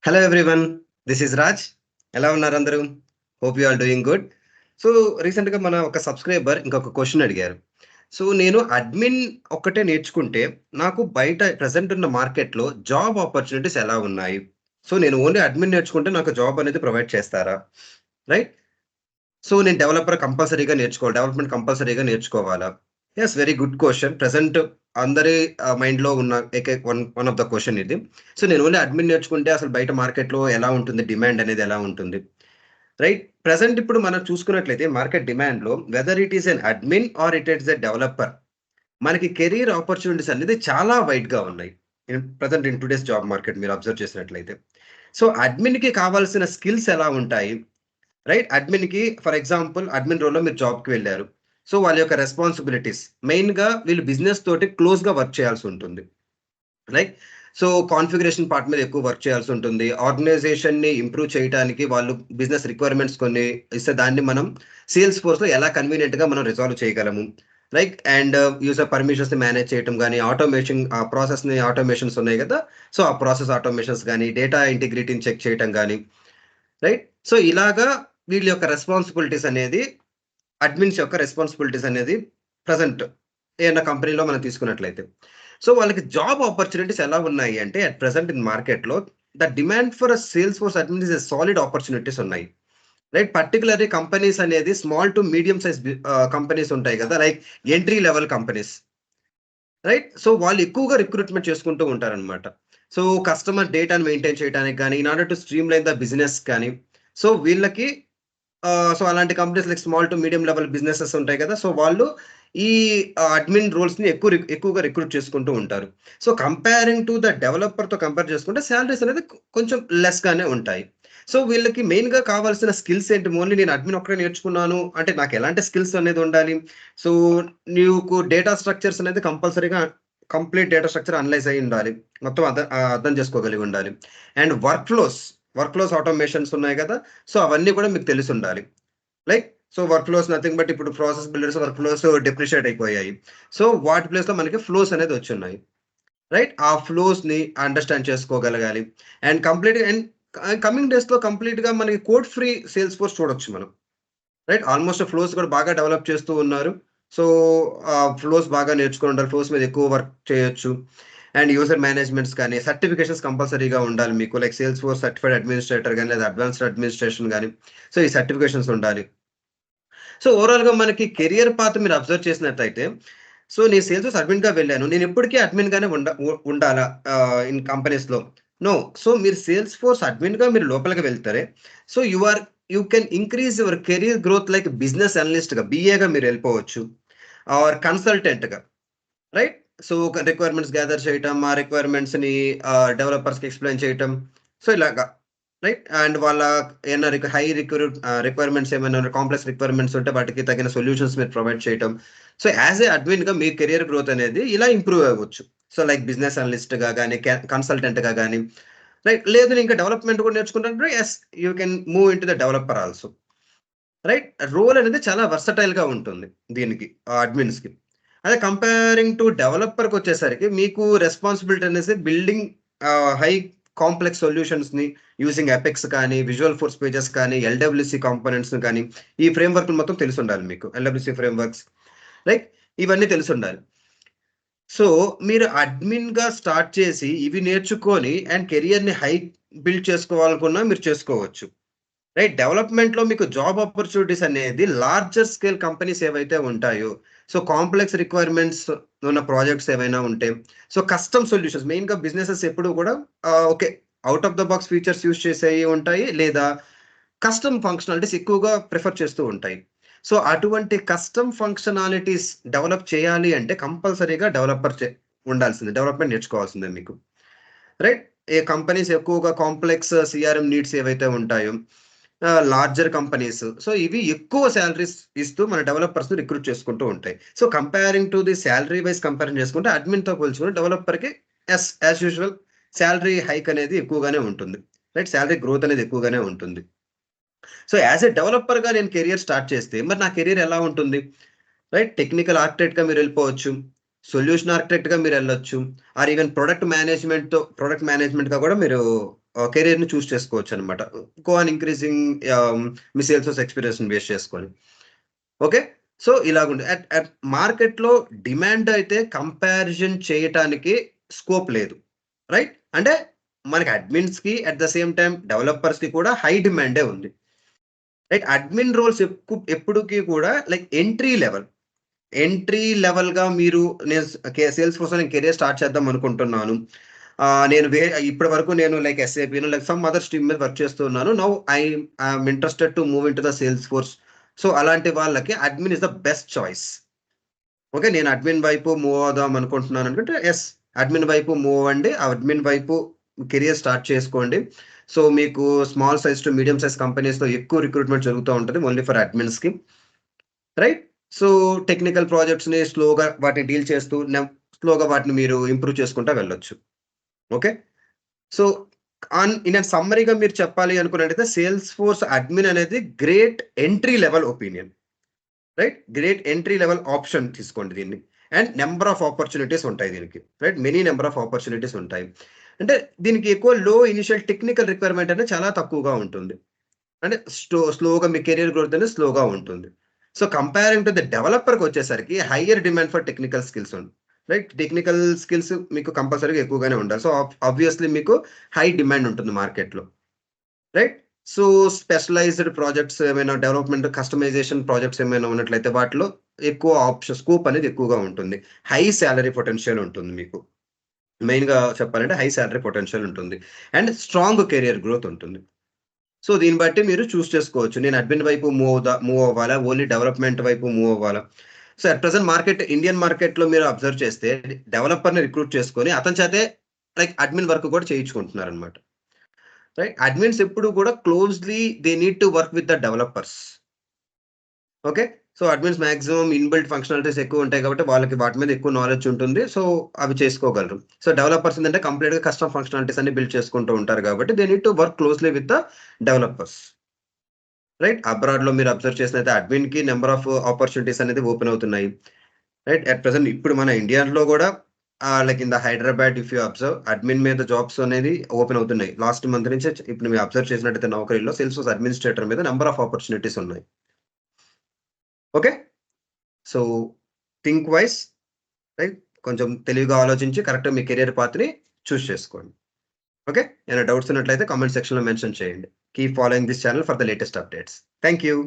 Hello everyone, this is Raj. ఎలా ఉన్నారు అందరూ? Hope you are doing good. So రీసెంట్‌గా మన ఒక సబ్‌స్క్రైబర్ ఇంకొక క్వెషన్ అడిగారు. సో నేను అడ్మిన్ ఒక్కటే నేర్చుకుంటే నాకు బయట ప్రెజెంట్ ఉన్న మార్కెట్‌లో జాబ్ ఆపర్చునిటీస్ ఎలా ఉన్నాయి? సో నేను ఓన్లీ అడ్మిన్ నేర్చుకుంటే నాకు జాబ్ అనేది ప్రొవైడ్ చేస్తారా? రైట్? సో నేను డెవలప్‌మెంట్ కంపల్సరీగా నేర్చుకోవాలా? Yes, very good question. Present అందరి మైండ్‌లో ఉన్న ఏకైక one one of the question ఇది. సో నేను ఓన్లీ అడ్మిన్ నేర్చుకుంటే అసలు బయట మార్కెట్‌లో ఎలా ఉంటుంది? డిమాండ్ అనేది ఎలా ఉంటుంది? రైట్? ప్రెజెంట్ ఇప్పుడు మనం చూసుకున్నట్లయితే మార్కెట్ డిమాండ్‌లో whether it is an admin or it is a developer, మనకి కెరియర్ ఆపర్చునిటీస్ అనేది చాలా వైడ్‌గా ఉన్నాయి. Present in today's job market మీరు అబ్జర్వ్ చేసినట్లయితే. సో అడ్మిన్‌కి కావాల్సిన స్కిల్స్ ఎలా ఉంటాయి? రైట్? అడ్మిన్‌కి ఫర్ ఎగ్జాంపుల్ అడ్మిన్ రోల్‌లో మీరు జాబ్‌కి వెళ్లారు. సో వాళ్ళ యొక్క రెస్పాన్సిబిలిటీస్ మెయిన్‌గా వీళ్ళు బిజినెస్ తోటి క్లోజ్‌గా వర్క్ చేయాల్సి ఉంటుంది. రైట్? సో కాన్ఫిగరేషన్ పార్ట్ మీద ఎక్కువ వర్క్ చేయాల్సి ఉంటుంది. ఆర్గనైజేషన్‌ని ఇంప్రూవ్ చేయటానికి వాళ్ళు బిజినెస్ రిక్వైర్మెంట్స్ కొన్ని ఇస్తే దాన్ని మనం సేల్స్‌ఫోర్స్‌లో ఎలా కన్వీనియంట్‌గా మనం రిజాల్వ్ చేయగలము. రైట్? అండ్ యూజర్ పర్మిషన్స్‌ని మేనేజ్ చేయటం గాని, ఆటోమేషన్స్ ఉన్నాయి గదా! సో ఆ ప్రాసెస్ ఆటోమేషన్స్ గాని, డేటా ఇంటిగ్రిటీని చెక్ చేయటం గాని, రైట్? సో ఇలాగా వీళ్ళ యొక్క రెస్పాన్సిబిలిటీస్ అనేది అడ్మిన్స్ యొక్క రెస్పాన్సిబిలిటీస్ అనేది ప్రెజెంట్ ఏదైనా కంపెనీలో మనం తీసుకున్నట్లయితే. సో వాళ్ళకి జాబ్ ఆపర్చునిటీస్ ఎలా ఉన్నాయి అంటే అట్ ప్రెజెంట్ ఇన్ మార్కెట్‌లో the demand for sales force admin is solid opportunities ఉన్నాయి. రైట్? పర్టిక్యులర్‌లీ కంపెనీస్ అనేది small to medium size companies ఉంటాయి గదా! Like entry level companies. Right? So వాళ్ళు ఎక్కువగా రిక్రూట్‌మెంట్ చేసుకుంటూ ఉంటారనమాట. సో కస్టమర్ డేటాను మెయింటైన్ చేయడానికి గాని, in order to stream line the business కానీ, సో వీళ్ళకి సో అలాంటి companies like small to medium level businesses ఉంటాయి కదా! సో వాళ్ళు ఈ అడ్మిన్ రోల్స్‌ని ఎక్కువగా రిక్రూట్ చేసుకుంటూ ఉంటారు. సో కంపేరింగ్ టు ద డెవలపర్‌తో కంపేర్ చేసుకుంటే సాలరీస్ అనేది కొంచెం లెస్‌గానే ఉంటాయి. సో వీళ్ళకి మెయిన్‌గా కావాల్సిన స్కిల్స్ ఏంటి? ఓన్లీ నేను అడ్మిన్ ఒక్కటే నేర్చుకున్నాను అంటే నాకు ఎలాంటి స్కిల్స్ అనేది ఉండాలి? సో నీకు డేటా స్ట్రక్చర్స్ అనేది కంపల్సరీగా కంప్లీట్ డేటా స్ట్రక్చర్ అనలైజ్ అయ్యి ఉండాలి. మొత్తం అర్థం చేసుకోగలిగి ఉండాలి. అండ్ వర్క్ ఫ్లోస్ ఆటోమేషన్స్ ఉన్నాయి కదా! సో అవన్నీ కూడా మీకు తెలిసుండాలి. Like so workflows nothing but ఇప్పుడు process builders workflows depreciate అయిపోయాయి. సో వాటి ప్లేస్‌లో మనకి ఫ్లోస్ అనేది వచ్చున్నాయి. రైట్? ఆ ఫ్లోస్‌ని అండర్‌స్టాండ్ చేసుకోగలగాలి. అండ్ కమింగ్ డేస్‌లో కంప్లీట్‌గా మనకి కోడ్ ఫ్రీ సేల్స్ ఫోర్స్ చూడొచ్చు మనం. రైట్? ఆల్‌మోస్ట్ ఫ్లోస్ కూడా బాగా డెవలప్ చేస్తూ ఉన్నారు. సో, ఫ్లోస్ బాగా నేర్చుకొని ఉండాలి. ఫ్లోస్ మీద ఎక్కువ వర్క్ చేయొచ్చు. అండ్ యూజర్ మేనేజ్‌మెంట్స్ కానీ, సర్టిఫికేషన్స్ కంపల్సరీగా ఉండాలి మీకు. లైక్ సేల్స్‌ఫోర్స్ సర్టిఫైడ్ అడ్మినిస్ట్రేటర్ గాని, లేదా అడ్వాన్స్డ్ అడ్మినిస్ట్రేషన్ గాని, సో, ఈ సర్టిఫికేషన్స్ ఉండాలి. సో, ఓవరాల్‌గా మనకి కెరియర్ పాత్ మీరు అబ్జర్వ్ చేసినట్టయితే, సో, నేను సేల్స్ అడ్మిన్‌గా వెళ్ళాను. నేను ఎప్పటికీ అడ్మిన్‌గానే ఉండాలా ఇన్ కంపెనీస్‌లో? నో. సో, మీరు సేల్స్ ఫోర్స్ అడ్మిన్‌గా మీరు లోపలికి వెళ్తారే, so, you can increase your career growth like business అనలిస్ట్‌గా, బీఏగా మీరెళ్ళిపోవచ్చు. ఆర్ కన్సల్టెంట్‌గా. రైట్? సో, ఒక రిక్వైర్మెంట్స్ గ్యాదర్ చేయటం, ఆ రిక్వైర్మెంట్స్‌ని డెవలపర్స్‌కి ఎక్స్‌ప్లెయిన్ చేయటం. సో, ఇలాగా. రైట్? అండ్ వాళ్ళ ఏమన్నా రిక్వైర్మెంట్స్ ఏమైనా కాంప్లెక్స్ రిక్వైర్మెంట్స్ ఉంటే వాటికి తగిన సొల్యూషన్స్ మీరు ప్రొవైడ్ చేయటం. సో, యాస్ ఎ అడ్మిన్‌గా మీ కెరియర్ గ్రోత్ అనేది ఇలా ఇంప్రూవ్ అవ్వచ్చు. సో, లైక్ బిజినెస్ అనలిస్ట్‌గా గాని, కన్సల్టెంట్‌గా గాని, రైట్? లేదు నేను ఇంకా డెవలప్‌మెంట్ కూడా నేర్చుకుంటానంటే yes, you can move into the developer also. Right? Role అనేది చాలా వర్సటైల్‌గా ఉంటుంది దీనికి అడ్మిన్స్‌కి. అదే కంపేరింగ్ టు డెవలపర్‌కొచ్చేసరికి మీకు రెస్పాన్సిబిలిటీ అనేసి బిల్డింగ్ హై కాంప్లెక్స్ సొల్యూషన్స్‌ని యూజింగ్ ఎపెక్స్ కానీ, విజువల్ ఫోర్స్ పేజెస్ కానీ, ఎల్‌డబ్ల్యూసీ కాంపోనెంట్స్‌ని కానీ, ఈ ఫ్రేమ్‌వర్క్‌లు మొత్తం తెలిసుండాలి మీకు. ఎల్‌డబ్ల్యూసీ ఫ్రేమ్‌వర్క్స్ లైక్ ఇవన్నీ తెలిసుండాలి. సో, మీరు అడ్మిన్‌గా స్టార్ట్ చేసి ఇవి నేర్చుకొని అండ్ కెరియర్‌ని బిల్డ్ చేసుకోవాలనుకున్నా మీరు చేసుకోవచ్చు. రైట్? డెవలప్‌మెంట్‌లో మీకు జాబ్ ఆపర్చునిటీస్ అనేది లార్జర్ స్కేల్ కంపెనీస్ ఏవైతే ఉంటాయో, సో, కాంప్లెక్స్ రిక్వైర్మెంట్స్ ఉన్న ప్రాజెక్ట్స్ ఏవైనా ఉంటే, సో, కస్టమ్ సొల్యూషన్స్ మెయిన్‌గా బిజినెసెస్ ఎప్పుడు కూడా okay. Out of the box features use చేసేయి ఉంటాయి. లేదా కస్టమ్ ఫంక్షనాలిటీస్ ఎక్కువగా ప్రిఫర్ చేస్తూ ఉంటాయి. సో, అటువంటి కస్టమ్ ఫంక్షనాలిటీస్ డెవలప్ చేయాలి అంటే కంపల్సరీగా ఉండాల్సిందే. డెవలప్‌మెంట్ నేర్చుకోవాల్సిందే మీకు. రైట్? ఏ కంపెనీస్ ఎక్కువగా కాంప్లెక్స్ సీఆర్ఎం నీడ్స్ ఏవైతే ఉంటాయో, లార్జర్ కంపెనీస్. సో, ఇవి ఎక్కువ సాలరీస్ ఇస్తూ మన డెవలపర్స్‌ని రిక్రూట్ చేసుకుంటూ ఉంటాయి. So, comparing to the salary wise compare చేసుకుంటే అడ్మిన్‌తో పోల్చుకుంటే డెవలపర్‌కి యాస్ యూజువల్ సాలరీ హైక్ అనేది ఎక్కువగానే ఉంటుంది. రైట్? సాలరీ గ్రోత్ అనేది ఎక్కువగానే ఉంటుంది. సో, యాస్ ఎ డెవలపర్‌గా నేను కెరియర్ స్టార్ట్ చేస్తే మరి నా కెరియర్ ఎలా ఉంటుంది? రైట్? టెక్నికల్ ఆర్కిటెక్ట్‌గా మీరెళ్ళిపోవచ్చు. సొల్యూషన్ ఆర్కిటెక్ట్‌గా మీరెళ్ళొచ్చు. ఆర్ ఈవెన్ ప్రొడక్ట్ మేనేజ్‌మెంట్‌గా కూడా మీరు కెరియర్‌ని చూజ్ చేసుకోవచ్చనమాట. గో ఆన్ ఇంక్రీజింగ్ మీ సేల్స్ ఎక్స్‌పీరియన్స్‌ని బేస్ చేసుకొని. ఓకే. సో, ఇలాగుంది. అట్ అట్ మార్కెట్‌లో డిమాండ్ అయితే కంపారిజన్ చేయటానికి స్కోప్ లేదు. రైట్? అంటే మనకి అడ్మిన్స్‌కి అట్ ద సేమ్ టైమ్ డెవలపర్స్‌కి కూడా హై డిమాండే ఉంది. రైట్? అడ్మిన్ రోల్స్ ఎప్పుడుకి కూడా లైక్ ఎంట్రీ లెవెల్‌గా మీరు నేను సేల్స్‌ఫోర్స్‌లో నేను కెరియర్ స్టార్ట్ చేద్దాం అనుకుంటున్నాను. నేను ఇప్పటి వరకు నేను లైక్ ఎస్ఏపీనో లైక్ సమ్ అదర్ స్ట్రీమ్ మీద వర్క్ చేస్తూ ఉన్నాను. Now I'm interested to move into the Salesforce. So, అలాంటి వాళ్ళకి admin is the best choice. Okay. నేను అడ్మిన్ వైపు మూవ్ అవుదాం అనుకుంటున్నాను అనుకుంటే యెస్. అడ్మిన్ వైపు మూవ్ అవ్వండి. ఆ అడ్మిన్ వైపు కెరియర్ స్టార్ట్ చేసుకోండి. సో, మీకు small size to medium size కంపెనీస్‌లో ఎక్కువ రిక్రూట్‌మెంట్ జరుగుతా ఉంటది. ఓన్లీ ఫర్ అడ్మిన్స్‌కి. రైట్? సో, టెక్నికల్ ప్రాజెక్ట్స్‌ని స్లోగా వాటిని డీల్ చేస్తూ స్లోగా వాటిని మీరు ఇంప్రూవ్ చేసుకుంటా వెళ్ళొచ్చు. ఓకే. సో, ఇన్ ఎ సమ్మరీగా మీరు చెప్పాలి అనుకున్నట్టయితే సేల్స్ ఫోర్స్ అడ్మిన్ అనేది great entry level opinion. Right? Great entry level option తీసుకోండి దీన్ని. అండ్ నంబర్ ఆఫ్ ఆపర్చునిటీస్ ఉంటాయి దీనికి. Right? Many number of opportunities ఉంటాయి. అంటే దీనికి ఎక్కువ లో ఇనిషియల్ టెక్నికల్ రిక్వైర్మెంట్ అనేది చాలా తక్కువగా ఉంటుంది. అంటే స్లోగా మీ కెరియర్ గ్రోత్ అనేది స్లోగా ఉంటుంది. సో, కంపేరింగ్ టు ద డెవలపర్‌కొచ్చేసరికి higher demand for technical skills right? Technical skills మీకు కంపల్సరీగా ఎక్కువగానే ఉండాలి. సో, ఆబ్వియస్‌లీ మీకు హై డిమాండ్ ఉంటుంది మార్కెట్‌లో. రైట్? సో, స్పెషలైజ్డ్ ప్రాజెక్ట్స్ ఏమైనా డెవలప్‌మెంట్, కస్టమైజేషన్ ప్రాజెక్ట్స్ ఏమైనా ఉన్నట్లయితే వాటిలో ఎక్కువ స్కోప్ అనేది ఎక్కువగా ఉంటుంది. హై సాలరీ పొటెన్షియల్ ఉంటుంది మీకు. మెయిన్‌గా చెప్పాలంటే హై సాలరీ పొటెన్షియల్ ఉంటుంది. అండ్ స్ట్రాంగ్ కెరియర్ గ్రోత్ ఉంటుంది. సో, దీన్ని బట్టి మీరు చూజ్ చేసుకోవచ్చు. నేను అడ్మిన్ వైపు మూవ్ అవ్వాలా? ఓన్లీ డెవలప్‌మెంట్ వైపు మూవ్ అవ్వాలా? సో, అట్ ప్రెజెంట్ ఇండియన్ మార్కెట్‌లో మీరు అబ్జర్వ్ చేస్తే డెవలపర్‌ని రిక్రూట్ చేసుకొని అతని చేతే లైక్ అడ్మిన్ వర్క్ కూడా చేయించుకుంటున్నారనమాట. రైట్? అడ్మిన్స్ ఎప్పుడు కూడా closely they need to work with the developers. Okay. So, admins maximum inbuilt functionalities ఎక్కువుంటాయి కాబట్టి వాళ్ళకి వాటి మీద ఎక్కువ నాలెడ్జ్ ఉంటుంది. సో, అవి చేసుకోగలరు. సో, డెవలపర్స్ ఏందంటే కంప్లీట్‌గా కస్టమ్ ఫంక్షనాలిటీస్ అన్ని బిల్డ్ చేసుకుంటూ ఉంటారు కాబట్టి they need to work closely with the developers. Right? అబ్రాడ్‌లో మీరు అబ్జర్వ్ చేసినైతే అడ్మిన్‌కి నంబర్ ఆఫ్ ఆపర్చునిటీస్ అనేది ఓపెన్ అవుతున్నాయి. రైట్? అట్ ప్రెజెంట్ ఇప్పుడు మన ఇండియాలో గూడా like in the Hyderabad if you observe admin మీద జాబ్స్ అనేది ఓపెన్ అవుతున్నాయి. లాస్ట్ మంత్ నుంచే ఇప్పుడు మీరు అబ్జర్వ్ చేసినట్టయితే నౌకరీలో సేల్స్‌ఫోర్స్ అడ్మినిస్ట్రేటర్ మీద నంబర్ ఆఫ్ ఆపర్చునిటీస్ ఉన్నాయి. Okay. So, think wise right? కొంచెం తెలివిగా ఆలోచించి కరెక్ట్‌గా మీ కెరియర్ పాత్‌ని చూజ్ చేసుకోండి. ఓకే. ఏమైనా డౌట్స్ ఉన్నట్లయితే కామెంట్ సెక్షన్‌లో మెన్షన్ చేయండి. Keep following this channel for the latest updates. Thank you.